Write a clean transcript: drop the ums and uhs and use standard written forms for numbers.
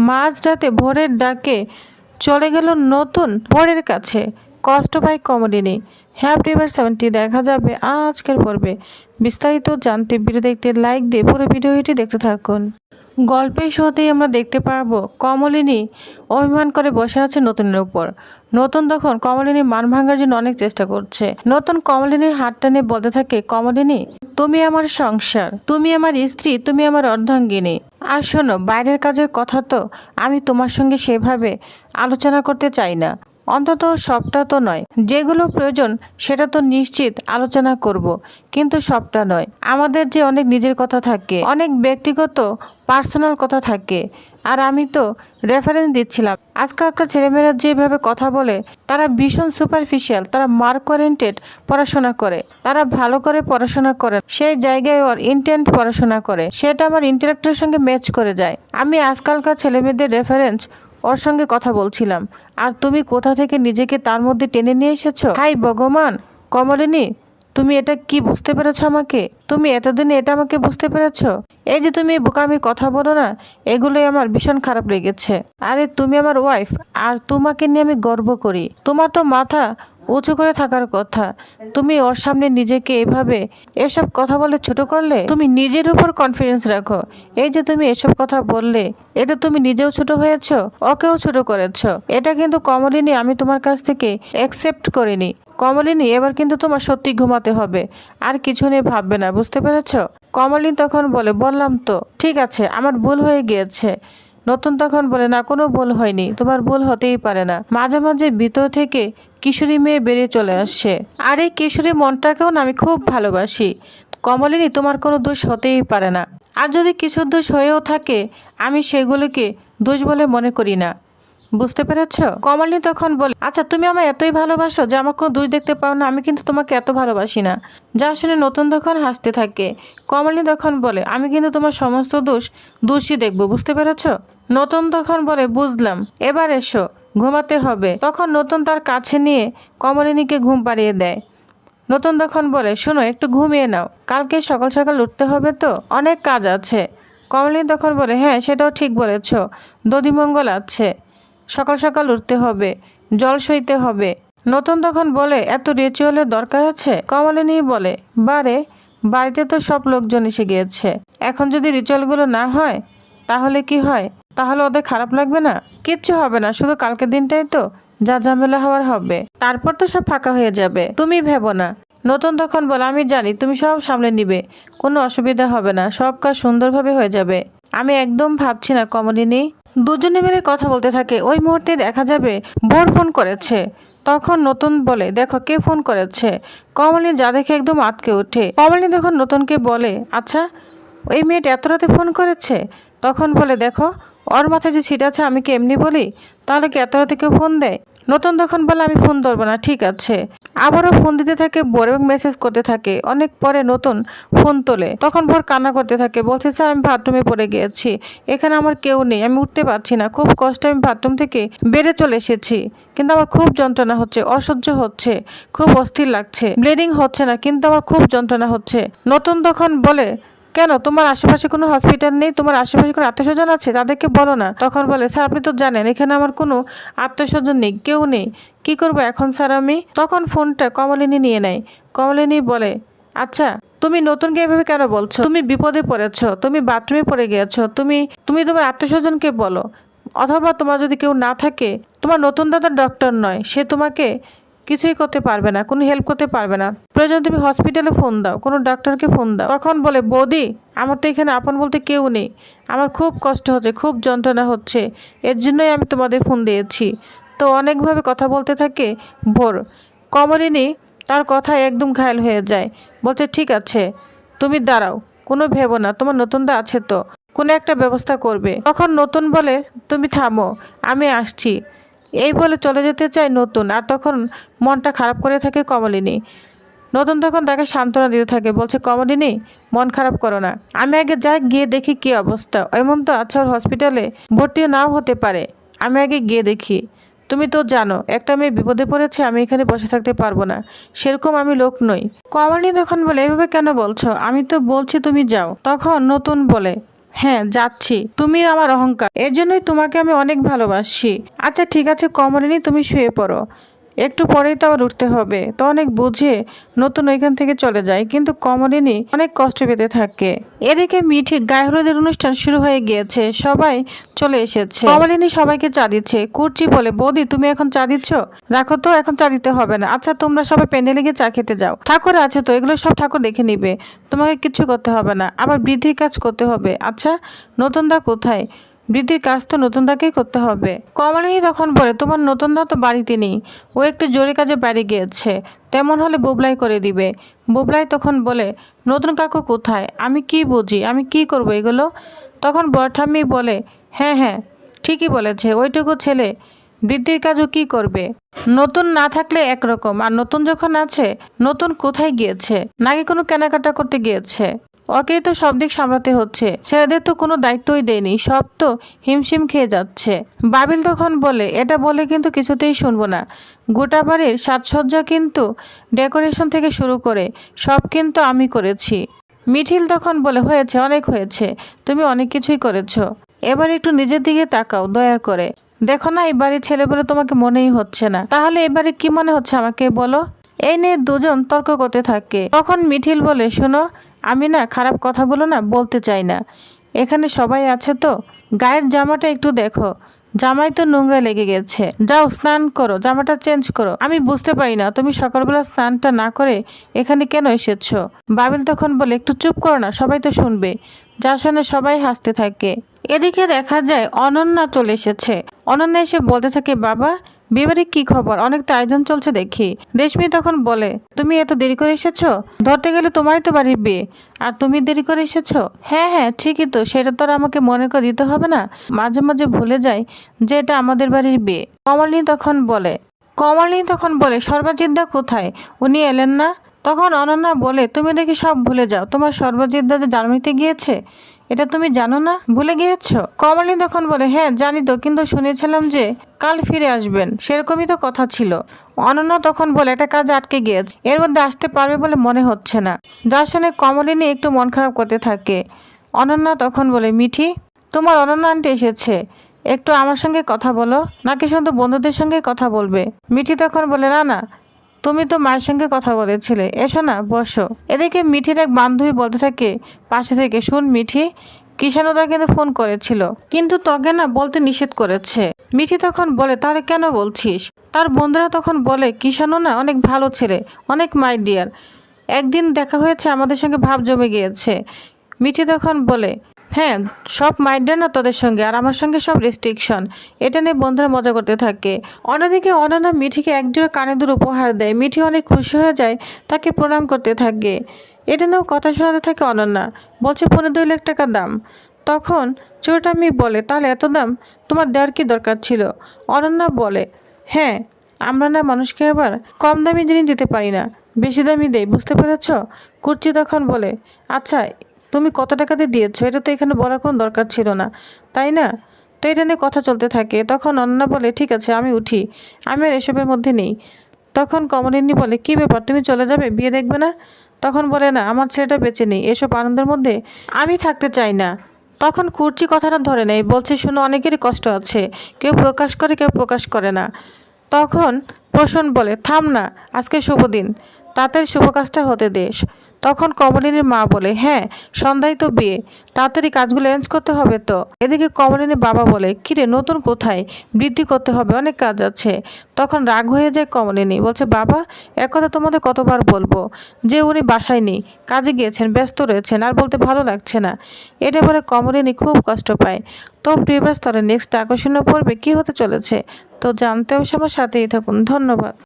মাঝরাতে ভোরের ডাকে চলে গেল নতুন বরের কাছে। কষ্ট পায় কমলিনী। হ্যাপি এভার 70 দেখা যাবে আজকের পর্বে। বিস্তারিত জানতে ভিডিও দেখতে লাইক দিয়ে পুরো ভিডিওটি দেখতে থাকুন। গল্পের শুরুতেই আমরা দেখতে পারবো কমলিনী অভিমান করে বসে আছে নতুনের উপর। নতুন তখন কমলিনী মান ভাঙার জন্য অনেক চেষ্টা করছে। নতুন কমলিনীর হাত টানে বলতে থাকে, কমলিনী তুমি আমার সংসার, তুমি আমার স্ত্রী, তুমি আমার অর্ধাঙ্গিনী। আর শোনো, বাইরের কাজের কথা তো আমি তোমার সঙ্গে সেভাবে আলোচনা করতে চাই না, অন্তত সবটা তো নয়। যেগুলো প্রয়োজন সেটা তো নিশ্চিত আলোচনা করব, কিন্তু সবটা নয়। আমাদের যে অনেক নিজের কথা থাকে, অনেক ব্যক্তিগত পার্সোনাল কথা থাকে। আর আমি তো রেফারেন্স দিচ্ছিলাম, আজকালকার ছেলেমেয়েরা যেভাবে কথা বলে তারা ভীষণ সুপারফিশিয়াল, তারা মার্ক ওরিয়েন্টেড পড়াশোনা করে, তারা ভালো করে পড়াশোনা করে, সেই জায়গায় ওর ইন্টেন্ট পড়াশোনা করে, সেটা আমার ইন্টেলেক্টের সঙ্গে ম্যাচ করে যায়। আমি আজকালকার ছেলেমেয়েদের রেফারেন্স ওর সঙ্গে কথা বলছিলাম, আর তুমি কোথা থেকে নিজেকে তার মধ্যে টেনে নিয়ে এসেছো। হাই ভগবান! কমলিনী, তুমি এটা কি বুঝতে পেরেছো আমাকে? তুমি এতদিনে এটা আমাকে বুঝতে পেরেছো? এই যে তুমি বোকামি কথা বলো না, এগুলোই আমার ভীষণ খারাপ লেগেছে। আরে তুমি আমার ওয়াইফ, আর তোমাকে নিয়ে আমি গর্ব করি। তোমার তো মাথা উঁচু করে থাকার কথা। তুমি ওর সামনে নিজেকে এভাবে এসব কথা বলে ছোট করলে। তুমি নিজের উপর কনফিডেন্স রাখো। এই যে তুমি এসব কথা বললে, এতে তুমি নিজেও ছোট হয়েছো, ওকেও ছোট করেছো। এটা কিন্তু কমলিনী আমি তোমার কাছ থেকে অ্যাকসেপ্ট করিনি। কমলিনী, এবার কিন্তু তোমার সত্যি ঘুমাতে হবে, আর কিছু নিয়ে ভাববে না, বুঝতে পেরেছো? কমলিনী তখন বলে, বললাম তো, ঠিক আছে, আমার ভুল হয়ে গিয়েছে। নতুন তখন বলে, না, কোনো ভুল হয়নি, তোমার ভুল হতেই পারে না। মাঝে মাঝে ভিতর থেকে কিশোরী মেয়ে বেরিয়ে চলে আসছে, আর এই কিশোরী মনটাকেও না আমি খুব ভালোবাসি। কমলিনী, তোমার কোনো দোষ হতেই পারে না, আর যদি কিছু দোষ হয়েও থাকে আমি সেগুলোকে দোষ বলে মনে করি না, বুঝতে পেরেছ? কমলিনী তখন বলে, আচ্ছা, তুমি আমায় এতই ভালোবাসো যে আমার কোনো দোষ দেখতে পাও না? আমি কিন্তু তোমাকে এত ভালোবাসি না। যা শুনে নতুন তখন হাসতে থাকে। কমলিনী তখন বলে, আমি কিন্তু তোমার সমস্ত দোষই দেখবো, বুঝতে পেরেছ? নতুন তখন বলে, বুঝলাম, এবার এসো, ঘুমাতে হবে। তখন নতুন তার কাছে নিয়ে কমলিনীকে ঘুম পাড়িয়ে দেয়। নতুন তখন বলে, শোনো, একটু ঘুমিয়ে নাও, কালকে সকাল সকাল উঠতে হবে তো, অনেক কাজ আছে। কমলিনী তখন বলে, হ্যাঁ, সেটাও ঠিক বলেছ, দধিমঙ্গল আছে, সকাল সকাল উঠতে হবে, জল সইতে হবে। নতুন তখন বলে, এত রিচুয়ালের দরকার আছে? কমলিনী বলে, বারে, বাড়িতে তো সব লোকজন এসে গিয়েছে, এখন যদি রিচুয়ালগুলো না হয় তাহলে কি হয়? তাহলে ওদের খারাপ লাগবে না? কিচ্ছু হবে না, শুধু কালকের দিনটাই তো যা ঝামেলা হওয়ার হবে, তারপর তো সব ফাঁকা হয়ে যাবে, তুমি ভেবো না। নতুন তখন বলে, আমি জানি তুমি সব সামলে নিবে, কোনো অসুবিধা হবে না, সব কাজ সুন্দরভাবে হয়ে যাবে। আমি একদম ভাবছি না কমলিনী। দুজনে মিলে কথা বলতে থাকে। ওই মুহূর্তে দেখা যাবে বোর ফোন করেছে। তখন নতুন বলে, দেখো কে ফোন করেছে। কমলিনী যা দেখে একদম আটকে ওঠে। কমলিনী তখন নতুনকে বলে, আচ্ছা, ওই মেয়েটা এত রাতে ফোন করেছে? তখন বলে, দেখো, ওর মাথায় যে ছিট আছে, আমি কি এমনি বলি? তাহলে কি এত রাতে কেউ ফোন দেয়? নতুন তখন বলে, আমি ফোন ধরবো না, ঠিক আছে। আবারও ফোন দিতে থাকে বোর এবং মেসেজ করতে থাকে। অনেক পরে নতুন ফোন তোলে। তখন ভোর কান্না করতে থাকে, বলছে, স্যার, আমি বাথরুমে পড়ে গিয়েছি, এখানে আমার কেউ নেই, আমি উঠতে পারছি না, খুব কষ্টে আমি বাথরুম থেকে বেড়ে চলে এসেছি, কিন্তু আমার খুব যন্ত্রণা হচ্ছে, অসহ্য হচ্ছে, খুব অস্থির লাগছে, ব্লিডিং হচ্ছে না, কিন্তু আমার খুব যন্ত্রণা হচ্ছে। নতুন তখন বলে, কেন, তোমার আশেপাশে কোনো হসপিটাল নেই? তোমার আশেপাশে কোনো আত্মীয় স্বজন আছে? তাদেরকে বলো না। তখন বলে, স্যার, আপনি তো জানেন এখানে আমার কোনো আত্মীয় স্বজন নেই, কেউ নেই, কি করবো এখন স্যার আমি? তখন ফোনটা কমলিনী নিয়ে নেয়। কমলিনী বলে, আচ্ছা, তুমি নতুনকে এভাবে কেন বলছো? তুমি বিপদে পড়েছো, তুমি বাথরুমে পড়ে গিয়েছো, তুমি তুমি তোমার আত্মীয় স্বজনকে বলো, অথবা তোমার যদি কেউ না থাকে, তোমার নতুন দাদা ডক্টর নয়, সে তোমাকে কিছুই করতে পারবে না, কোনো হেল্প করতে পারবে না, প্রয়োজন তুমি হসপিটালে ফোন দাও, কোনো ডাক্তারকে ফোন দাও। তখন বলে, বৌদি, আমার তো এখানে আপন বলতে কেউ নেই, আমার খুব কষ্ট হচ্ছে, খুব যন্ত্রণা হচ্ছে, এর জন্যই আমি তোমাদের ফোন দিয়েছি। তো অনেকভাবে কথা বলতে থাকে ভোর। কমলিনী তার কথায় একদম ঘায়েল হয়ে যায়, বলছে, ঠিক আছে, তুমি দাঁড়াও, কোনো ভেবো না, তোমার নতুন দা আছে তো, কোনো একটা ব্যবস্থা করবে। তখন নতুন বলে, তুমি থামো, আমি আসছি, এই বলে চলে যেতে চায় নতুন। আর তখন মনটা খারাপ করে থাকে কমলিনী। নতুন তখন তাকে সান্ত্বনা দিতে থাকে, বলছে, কমলিনী, মন খারাপ করো না, আমি আগে যাই, গিয়ে দেখি কি অবস্থা। এমন তো আচ্ছা, ওর হসপিটালে ভর্তিও নাও হতে পারে, আমি আগে গিয়ে দেখি। তুমি তো জানো একটা মেয়ে বিপদে পড়েছে, আমি এখানে বসে থাকতে পারবো না, সেরকম আমি লোক নই। কমলিনী তখন বলে, এভাবে কেন বলছো? আমি তো বলছি তুমি যাও। তখন নতুন বলে, হ্যাঁ যাচ্ছি, তুমি আমার অহংকার, এর জন্যই তোমাকে আমি অনেক ভালোবাসি। আচ্ছা ঠিক আছে কমলিনী, তুমি শুয়ে পড়ো, একটু পরেই তো আবার উঠতে হবে। তো অনেক বুঝে নতুন ওইখান থেকে চলে যায়, কিন্তু কমলিনী অনেক কষ্ট পেতে থাকে। এদিকে মিঠির গায়ে হলুদের অনুষ্ঠান শুরু হয়ে গিয়েছে, সবাই চলে এসেছে। কমলিনী সবাইকে চা দিচ্ছে। কুর্চি বলে, বৌদি তুমি এখন চা দিচ্ছ? রাখো তো, এখন চা দিতে হবে না। আচ্ছা তোমরা সবাই প্যান্ডেলে গিয়ে চা খেতে যাও, ঠাকুর আছে তো, এগুলো সব ঠাকুর দেখে নিবে, তোমাকে কিচ্ছু করতে হবে না। আবার বৃদ্ধির কাজ করতে হবে। আচ্ছা নতুন দা কোথায়? বৃদ্ধির কাজ তো নতুন দাকেই করতে হবে। কমলিনী তখন বলে, তোমার নতুন দা তো বাড়িতে নেই, ও একটু জরুরি কাজে বাইরে গিয়েছে, তেমন হলে বুবলাই করে দিবে। বুবলাই তখন বলে, নতুন কাকু কোথায়? আমি কি বুঝি, আমি কি করব এগুলো? তখন বড় ঠাম্মি বলে, হ্যাঁ হ্যাঁ ঠিকই বলেছে, ওইটুকু ছেলে বৃদ্ধির কাজও কি করবে? নতুন না থাকলে একরকম, আর নতুন যখন আছে, নতুন কোথায় গিয়েছে? নাকি কোনো কেনাকাটা করতে গিয়েছে? ওকেই তো সব দিক সামলাতে হচ্ছে, ছেলেদের তো কোনো দায়িত্বই দেয়নি, সব তো হিমশিম খেয়ে যাচ্ছে। বাবিল তখন বলে, এটা বলে কিন্তু কিছুতেই শুনবো না, গোটা বাড়ির সাজসজ্জা কিন্তু ডেকোরেশন থেকে শুরু করে সব কিন্তু আমি করেছি। মিঠিল তখন বলে, হয়েছে, অনেক হয়েছে, তুমি অনেক কিছুই করেছো, এবার একটু নিজের দিকে তাকাও দয়া করে। দেখো না এই বাড়ির ছেলে বলে তোমাকে মনেই হচ্ছে না, তাহলে এবারে কি মনে হচ্ছে আমাকে বলো? এই নিয়ে দুজন তর্ক করতে থাকে। তখন মিঠিল বলে, শোনো, আমি না খারাপ কথাগুলো না বলতে চাই না, এখানে সবাই আছে তো, গায়ের জামাটা একটু দেখো, জামাই তো নোংরা লেগে গেছে, যাও স্নান করো, জামাটা চেঞ্জ করো। আমি বুঝতে পারি না তুমি সকালবেলা স্নানটা না করে এখানে কেন এসেছো? বাবিল তখন বলে, একটু চুপ করো না, সবাই তো শুনবে। যা শুনে সবাই হাসতে থাকে। এদিকে দেখা যায় অনন্যা চলে এসেছে। অনন্যা এসে বলতে থাকে, বাবা বিয়েবাড়ির কি খবর? অনেক তো আয়োজন চলছে দেখি। রেশমি তখন বলে, তুমি এত দেরি করে এসেছো? ধরতে গেলে তোমারই তো বাড়ির বিয়ে, আর তুমি দেরি করে এসেছো? হ্যাঁ হ্যাঁ ঠিকই তো, সেটা তো আর আমাকে মনে করে দিতে হবে না, মাঝে মাঝে ভুলে যাই যে এটা আমাদের বাড়ির বিয়ে। কমলিনী তখন বলে সর্বজিৎদা কোথায়? উনি এলেন না? তখন অনন্যা বলে, তুমি দেখি সব ভুলে যাও, তোমার সর্বজিৎদা যে জার্মানিতে গিয়েছে এটা তুমি জানো না? ভুলে গিয়েছো? কমলিনী তখন বলে, হ্যাঁ জানি তো, কিন্তু শুনেছিলাম যে কাল ফিরে আসবেন, সেরকমই তো কথা ছিল। অনন্যা তখন বলে, একটা কাজ আটকে গিয়েছে, এর মধ্যে আসতে পারবে বলে মনে হচ্ছে না। যা শুনে কমলিনী একটু মন খারাপ করতে থাকে। অনন্যা তখন বলে, মিঠি তোমার অনন্যা আন্টি এসেছে, একটু আমার সঙ্গে কথা বলো, নাকি শুধু বন্ধুদের সঙ্গে কথা বলবে? মিঠি তখন বলে, না না, তুমি তো মায়ের সঙ্গে কথা বলেছিলে, এসো না বসো। এদিকে মিঠির এক বান্ধবী বলতে থাকে পাশে থেকে, শুন মিঠি, কিষানুদা কিন্তু ফোন করেছিল, কিন্তু তোকে না বলতে নিষেধ করেছে। মিঠি তখন বলে, তাহলে কেন বলছিস? তার বন্ধুরা তখন বলে, কিষানু না অনেক ভালো ছেলে, অনেক মাই ডিয়ার, একদিন দেখা হয়েছে, আমাদের সঙ্গে ভাব জমে গিয়েছে। মিঠি তখন বলে, হ্যাঁ সব মাইন্ডের না তোদের সঙ্গে, আর আমার সঙ্গে সব রেস্ট্রিকশন। এটা নিয়ে বন্ধুরা মজা করতে থাকে। অন্যদিকে অনন্যা মিঠিকে একজোড়া কানের দুল উপহার দেয়। মিঠি অনেক খুশি হয়ে যায়, তাকে প্রণাম করতে থাকে। এটা নিয়েও কথা শোনাতে থাকে অনন্যা, বলছে 15-2 লাখ টাকা দাম। তখন চোরটামি বলে, তাহলে এত দাম তোমার দেওয়ার কি দরকার ছিল? অনন্যা বলে, হ্যাঁ আমরা না মানুষকে আবার কম দামি জিনিস দিতে পারি না, বেশি দামি দেই, বুঝতে পেরেছ? কুর্চি তখন বলে, আচ্ছা তুমি কত টাকাতে দিয়েছো এটা তো এখানে বলার কোনো দরকার ছিল না, তাই না? তো এটা নিয়ে কথা চলতে থাকে। তখন অন্না বলে, ঠিক আছে আমি উঠি, আমি আর এসবের মধ্যে নেই। তখন কমলিনী বলে, কি ব্যাপার, তুমি চলে যাবে, বিয়ে দেখবে না? তখন বলে, না আমার ছেলেটা বেঁচে নেই, এসব আনন্দের মধ্যে আমি থাকতে চাই না। তখন কুর্চি কথাটা ধরে নেই, বলছে, শুনো অনেকেরই কষ্ট আছে, কেউ প্রকাশ করে কেউ প্রকাশ করে না। তখন প্রসন্ন বলে, থাম না, আজকে শুভ দিন, তাড়াতাড়ি শুভ কাজটা হতে দে। তখন কমলিনীর মা বলে, হ্যাঁ সন্ধ্যায় তো বিয়ে, তাড়াতাড়ি কাজগুলো অ্যারেঞ্জ করতে হবে তো। এদিকে কমলিনীর বাবা বলে, কিরে নতুন কোথায়, বৃদ্ধি করতে হবে, অনেক কাজ আছে। তখন রাগ হয়ে যায় কমলিনী, বলছে, বাবা একথা তোমাদের কতবার বলবো যে উনি বাসায় নেই, কাজে গিয়েছেন, ব্যস্ত রয়েছেন, আর বলতে ভালো লাগছে না। এটা বলে কমলিনী খুব কষ্ট পায়। তো প্রিভিয়াস তাহলে নেক্সট আকর্ষণীয় পর্বে কী হতে চলেছে তো জানতে অবশ্য আমার সাথেই থাকুন। ধন্যবাদ।